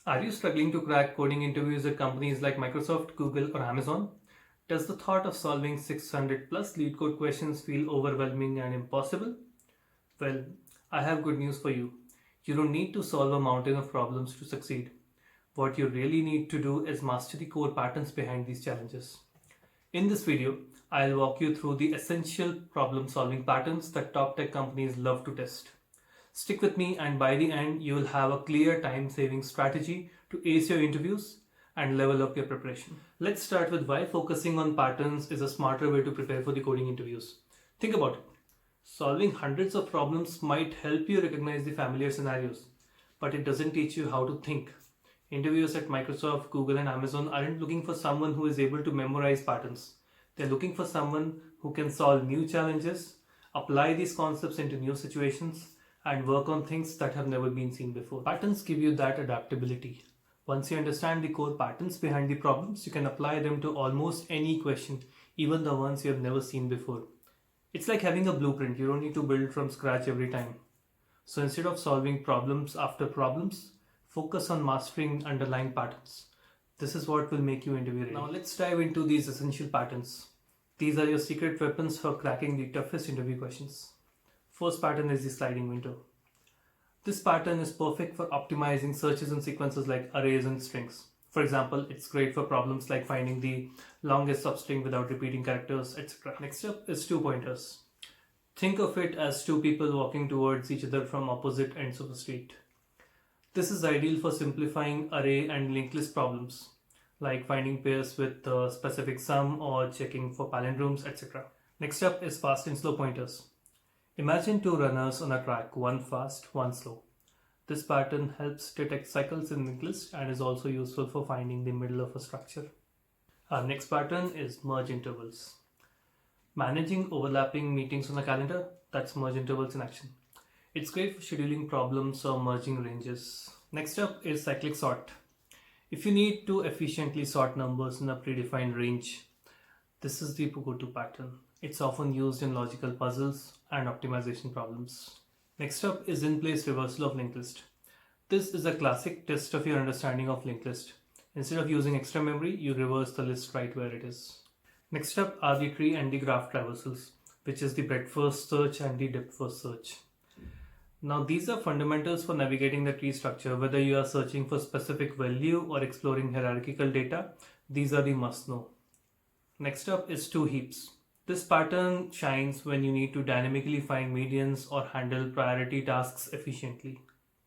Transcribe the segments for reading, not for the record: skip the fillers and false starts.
Are you struggling to crack coding interviews at companies like Microsoft, Google, or Amazon? Does the thought of solving 600 plus Leetcode questions feel overwhelming and impossible? Well, I have good news for you. You don't need to solve a mountain of problems to succeed. What you really need to do is master the core patterns behind these challenges. In this video, I'll walk you through the essential problem solving patterns that top tech companies love to test. Stick with me, and by the end, you will have a clear time saving strategy to ace your interviews and level up your preparation. Let's start with why focusing on patterns is a smarter way to prepare for the coding interviews. Think about it. Solving hundreds of problems might help you recognize the familiar scenarios, but it doesn't teach you how to think. Interviewers at Microsoft, Google, and Amazon aren't looking for someone who is able to memorize patterns. They're looking for someone who can solve new challenges, apply these concepts into new situations, and work on things that have never been seen before. Patterns give you that adaptability. Once you understand the core patterns behind the problems, you can apply them to almost any question, even the ones you have never seen before. It's like having a blueprint. You don't need to build from scratch every time. So instead of solving problems after problems, focus on mastering underlying patterns. This is what will make you interview ready. Now let's dive into these essential patterns. These are your secret weapons for cracking the toughest interview questions. First pattern is the sliding window. This pattern is perfect for optimizing searches and sequences like arrays and strings. For example, it's great for problems like finding the longest substring without repeating characters, etc. Next up is two pointers. Think of it as two people walking towards each other from opposite ends of a street. This is ideal for simplifying array and linked list problems, like finding pairs with a specific sum or checking for palindromes, etc. Next up is fast and slow pointers. Imagine two runners on a track, one fast, one slow. This pattern helps detect cycles in linked list and is also useful for finding the middle of a structure. Our next pattern is merge intervals. Managing overlapping meetings on a calendar, that's merge intervals in action. It's great for scheduling problems or merging ranges. Next up is cyclic sort. If you need to efficiently sort numbers in a predefined range, this is the go-to pattern. It's often used in logical puzzles and optimization problems. Next up is in-place reversal of linked list. This is a classic test of your understanding of linked list. Instead of using extra memory, you reverse the list right where it is. Next up are the tree and the graph traversals, which is the breadth first search and the depth first search. Now these are fundamentals for navigating the tree structure. Whether you are searching for specific value or exploring hierarchical data, these are the must know. Next up is two heaps. This pattern shines when you need to dynamically find medians or handle priority tasks efficiently.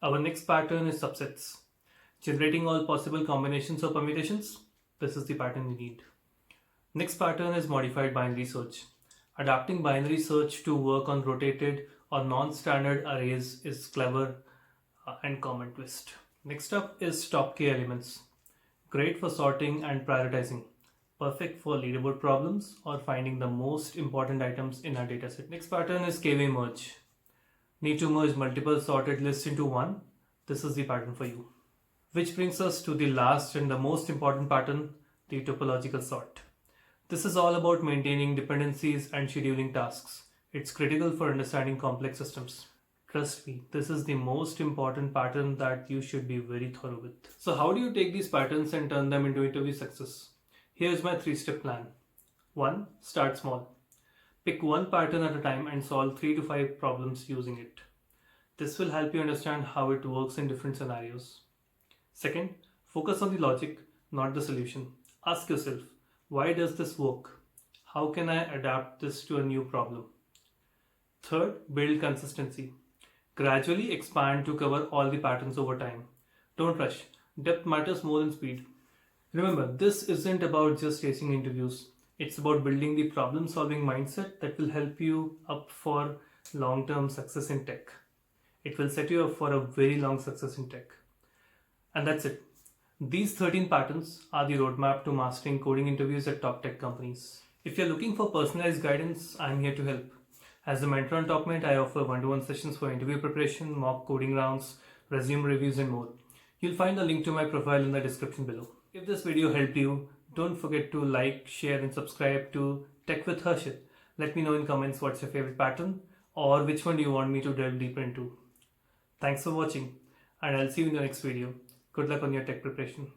Our next pattern is subsets. Generating all possible combinations or permutations. This is the pattern you need. Next pattern is modified binary search. Adapting binary search to work on rotated or non-standard arrays is clever and common twist. Next up is top k elements. Great for sorting and prioritizing. Perfect for leaderboard problems or finding the most important items in our dataset. Next pattern is k-way merge. Need to merge multiple sorted lists into one? This is the pattern for you. Which brings us to the last and the most important pattern, the topological sort. This is all about maintaining dependencies and scheduling tasks. It's critical for understanding complex systems. Trust me, this is the most important pattern that you should be very thorough with. So how do you take these patterns and turn them into interview success? Here's my 3-step plan. 1. Start small. Pick one pattern at a time and solve 3 to 5 problems using it. This will help you understand how it works in different scenarios. 2nd, focus on the logic, not the solution. Ask yourself, why does this work? How can I adapt this to a new problem? 3rd, build consistency. Gradually expand to cover all the patterns over time. Don't rush. Depth matters more than speed. Remember, this isn't about just acing interviews. It's about building the problem-solving mindset that will help you up for long-term success in tech. It will set you up for a very long success in tech. And that's it. These 13 patterns are the roadmap to mastering coding interviews at top tech companies. If you're looking for personalized guidance, I'm here to help. As a mentor on TopMate, I offer one-to-one sessions for interview preparation, mock coding rounds, resume reviews, and more. You'll find a link to my profile in the description below. If this video helped you, don't forget to like, share, and subscribe to Tech with Harshit. Let me know in comments what's your favorite pattern or which one do you want me to delve deeper into. Thanks for watching, and I'll see you in the next video. Good luck on your tech preparation.